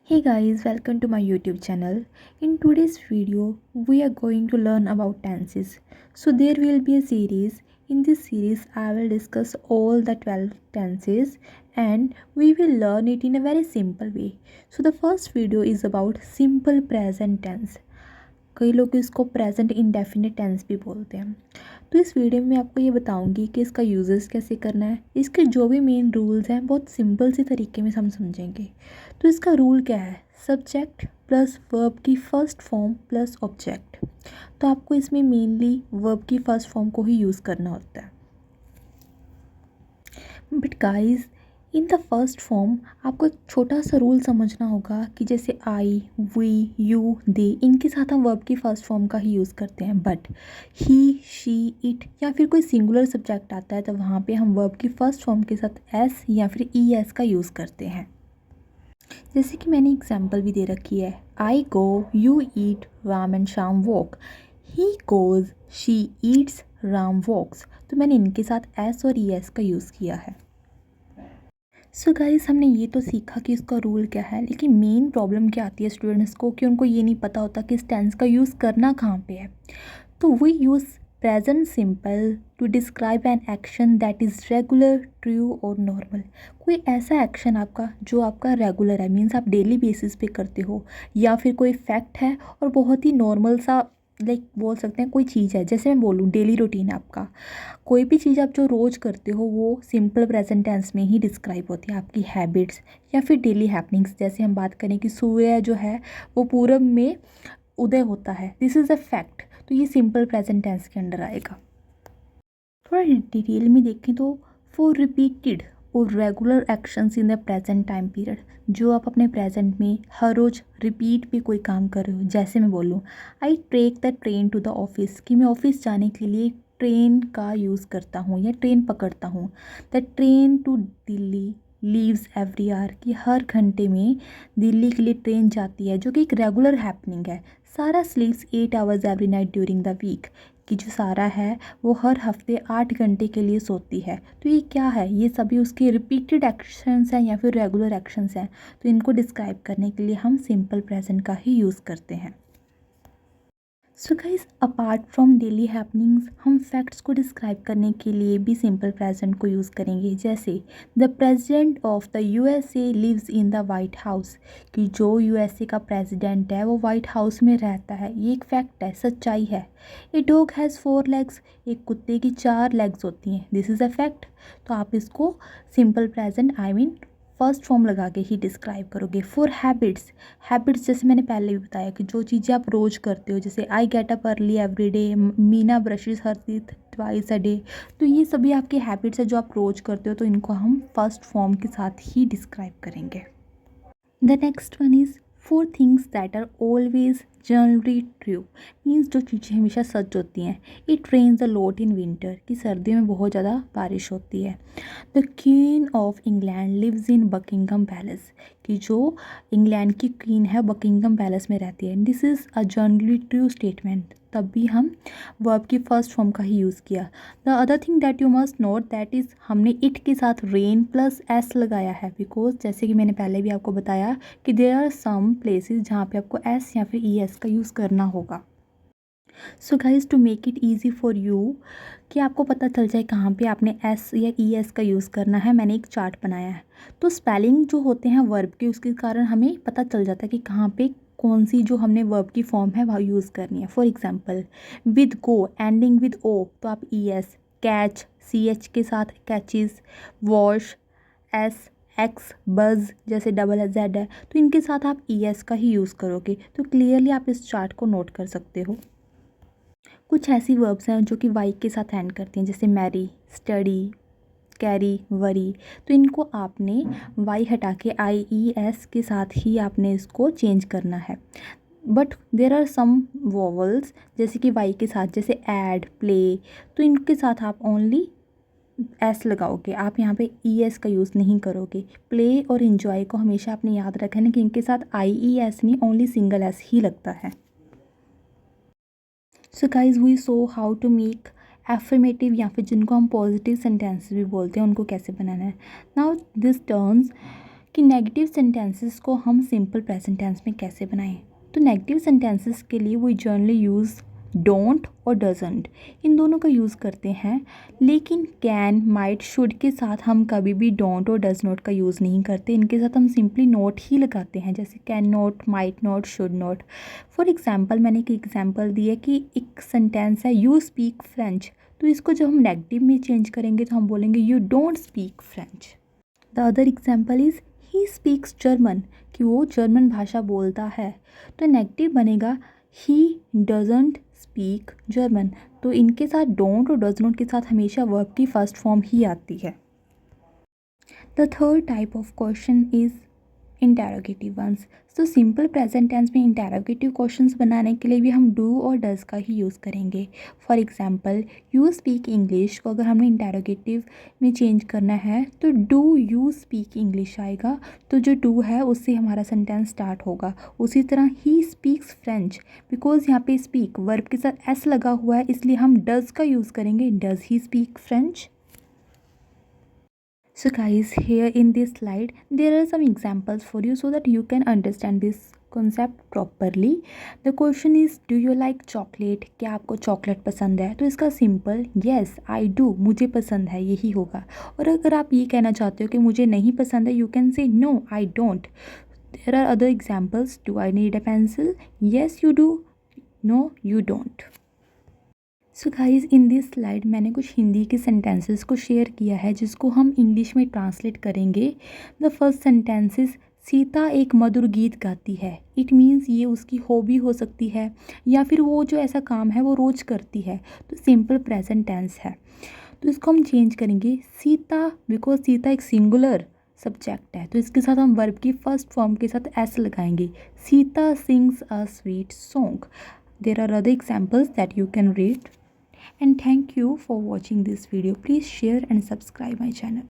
Hey guys, welcome to my YouTube channel. In today's video, we are going to learn about tenses. So there will be a series. In this series, I will discuss all the 12 tenses and we will learn it in a very simple way. So the first video is about simple present tense. कई लोग इसको present indefinite tense भी बोलते हैं। तो इस video में आपको ये बताऊंगी कि इसका यूजेस कैसे करना है। इसके जो भी मेन रूल्स हैं बहुत सिंपल से तरीके में हम समझेंगे। तो इसका रूल क्या है? सब्जेक्ट प्लस वर्ब की फर्स्ट फॉर्म प्लस ऑब्जेक्ट। तो आपको इसमें मेनली वर्ब की फर्स्ट फॉर्म को ही यूज़ करना होता है। But guys, in the first form आपको एक छोटा सा रूल समझना होगा कि जैसे आई, वी, यू, दे, इनके साथ हम वर्ब की फर्स्ट फॉर्म का ही यूज़ करते हैं। बट ही, शी, इट या फिर कोई सिंगुलर सब्जेक्ट आता है तो वहाँ पे हम वर्ब की फर्स्ट फॉर्म के साथ एस या फिर ई एस का यूज़ करते हैं। जैसे कि मैंने एग्जाम्पल भी दे रखी है, I go, you eat, Ram and Shyam walk. He goes, she eats, Ram walks. तो मैंने इनके साथ एस और ई एस का यूज़ किया है। सो गाइस, हमने ये तो सीखा कि इसका रूल क्या है, लेकिन मेन प्रॉब्लम क्या आती है स्टूडेंट्स को कि उनको ये नहीं पता होता कि इस टेंस का यूज़ करना कहाँ पे है। तो we use present simple to describe an action that is regular, true और नॉर्मल। कोई ऐसा एक्शन आपका जो आपका रेगुलर है, मीन्स आप डेली बेसिस पे करते हो, या फिर कोई फैक्ट है और बहुत ही नॉर्मल सा बोल सकते हैं कोई चीज़ है। जैसे मैं बोलूँ डेली रूटीन है आपका, कोई भी चीज़ आप जो रोज़ करते हो वो सिंपल प्रेजेंट टेंस में ही डिस्क्राइब होती है। आपकी हैबिट्स या फिर डेली हैपनिंग्स, जैसे हम बात करें कि सूर्य जो है वो पूरब में उदय होता है, दिस इज़ अ फैक्ट। तो ये सिंपल प्रेजेंट टेंस के अंडर आएगा। थोड़ा डिटेल में देखें तो फॉर रिपीटेड और regular actions in the present time period, जो आप अपने प्रेजेंट में हर रोज़ रिपीट पे कोई काम कर रहे हो। जैसे मैं बोलूँ I take the train to the office, कि मैं ऑफिस जाने के लिए ट्रेन का यूज़ करता हूँ या ट्रेन पकड़ता हूँ। The train to Delhi leaves every hour, कि हर घंटे में दिल्ली के लिए ट्रेन जाती है, जो कि एक रेगुलर हैपनिंग है। Sara sleeps 8 hours every night during the week, कि जो सारा है वो हर हफ्ते 8 घंटे के लिए सोती है। तो ये क्या है? ये सभी उसके रिपीटेड एक्शंस हैं या फिर रेगुलर एक्शंस हैं। तो इनको डिस्क्राइब करने के लिए हम सिंपल प्रेजेंट का ही यूज़ करते हैं। So guys, apart from daily happenings, हम फैक्ट्स को डिस्क्राइब करने के लिए भी सिंपल प्रेजेंट को यूज़ करेंगे। जैसे the president of the USA lives in the White House, कि जो यूएसए का प्रेसिडेंट है वो वाइट हाउस में रहता है। ये एक फैक्ट है, सच्चाई है। ए डॉग हैज़ 4 लेग्स, एक कुत्ते की 4 लेग्स होती हैं, दिस इज़ अ फैक्ट। तो आप इसको simple present I mean first form लगा के ही डिस्क्राइब करोगे। फॉर हैबिट्स, हैबिट्स जैसे मैंने पहले भी बताया कि जो चीज़ें आप रोज़ करते हो, जैसे I get up early every day, Meena brushes her teeth twice a day. तो ये सभी आपकी हैबिट्स है जो आप रोज़ करते हो, तो इनको हम फर्स्ट फॉर्म के साथ ही डिस्क्राइब करेंगे। The next one is for things that are always generally true, means जो चीज़ें हमेशा सच होती हैं। It rains a lot in winter, कि सर्दियों में बहुत ज़्यादा बारिश होती है। The Queen of England lives in Buckingham Palace, कि जो इंग्लैंड की क्वीन है बकिंगम पैलेस में रहती है। This is a generally true statement, तब भी हम वर्ब की फर्स्ट फॉर्म का ही यूज़ किया। The other thing that you must note that is, हमने इट के साथ रेन प्लस एस लगाया है, बिकॉज जैसे कि मैंने पहले भी आपको बताया कि देयर आर सम प्लेसेस जहाँ पे आपको एस या फिर ई एस का यूज़ करना होगा। So guys, to make it easy for you कि आपको पता चल जाए कहाँ पे आपने एस या ई एस का यूज़ करना है, मैंने एक चार्ट बनाया है। तो स्पेलिंग जो होते हैं वर्ब के, उसके कारण हमें पता चल जाता है कि कहाँ पे कौन सी जो हमने वर्ब की फॉर्म है वह यूज़ करनी है। For example, with go ending with O, तो आप E S, catch C H के साथ catches, wash S X, buzz जैसे डबल जेड है, तो इनके साथ आप ई एस का ही यूज़ करोगे। तो क्लियरली आप इस चार्ट को नोट कर सकते हो। कुछ ऐसी वर्ब्स हैं जो कि वाई के साथ एंड करती हैं, जैसे मैरी, स्टडी, कैरी, वरी। तो इनको आपने वाई हटा के आई ई एस के साथ ही आपने इसको चेंज करना है। But there are some vowels जैसे कि वाई के साथ, जैसे ऐड, प्ले, तो इनके साथ आप ओनली एस लगाओगे, आप यहाँ पे ई एस का यूज़ नहीं करोगे। प्ले और इन्जॉय को हमेशा आपने याद रखना है कि इनके साथ आई ई एस नहीं, ओनली सिंगल एस ही लगता है। So guys, we saw how to make affirmative या फिर जिनको हम पॉजिटिव सेंटेंस भी बोलते हैं उनको कैसे बनाना है। नाउ दिस टर्न्स कि नेगेटिव सेंटेंसेस को हम सिंपल प्रेजेंट टेंस में कैसे बनाएं। तो नेगेटिव सेंटेंसेस के लिए वी जनरली यूज़ डोंट और डजंट, इन दोनों का यूज़ करते हैं। लेकिन कैन, माइट, शुड के साथ हम कभी भी डोंट और डज नॉट का यूज़ नहीं करते। इनके साथ हम सिंपली नोट ही लगाते हैं, जैसे can not, might not, should not. For example, मैंने एक एग्जाम्पल दी है कि एक सेंटेंस है यू स्पीक फ्रेंच, तो इसको जब हम नेगेटिव में चेंज करेंगे तो हम बोलेंगे you don't speak French. The other example is he speaks German, कि वो जर्मन भाषा बोलता है, तो नेगेटिव बनेगा ही डजंट स्पीक जर्मन। तो इनके साथ डोंट और डज नॉट के साथ हमेशा वर्ब की फर्स्ट फॉर्म ही आती है। The third type of question is interrogative ones. तो सिंपल प्रेजेंट टेंस में इंटेरोगेटिव क्वेश्चंस बनाने के लिए भी हम डू और डज का ही यूज़ करेंगे। For example, you speak English को अगर हमने इंटेरोगेटिव में चेंज करना है तो डू यू स्पीक इंग्लिश आएगा, तो जो डू है उससे हमारा सेंटेंस स्टार्ट होगा। उसी तरह ही स्पीक्स फ्रेंच, बिकॉज यहाँ पे स्पीक वर्ब के साथ एस लगा हुआ है, इसलिए हम डज का यूज़ करेंगे, does he speak French. So guys, here in this slide there are some examples for you so that you can understand this concept properly. The question is, do you like chocolate? क्या आपको chocolate पसंद है? तो इसका simple yes I do, मुझे पसंद है, यही होगा। और अगर आप ये कहना चाहते हो कि मुझे नहीं पसंद है, you can say no I don't. There are other examples. Do I need a pencil? Yes you do. No you don't. So guys, in this slide मैंने कुछ हिंदी के सेंटेंसेस को शेयर किया है जिसको हम इंग्लिश में ट्रांसलेट करेंगे। द फर्स्ट सेंटेंसेस, सीता एक मधुर गीत गाती है। इट मीन्स ये उसकी हॉबी हो सकती है या फिर वो जो ऐसा काम है वो रोज़ करती है, तो सिंपल प्रेजेंट टेंस है। तो इसको हम चेंज करेंगे सीता, बिकॉज सीता एक सिंगुलर सब्जेक्ट है, तो इसके साथ हम वर्ब की फर्स्ट फॉर्म के साथ एस लगाएंगे। Sita sings a sweet song. There are other examples that you can read. And thank you for watching this video. Please share and subscribe my channel.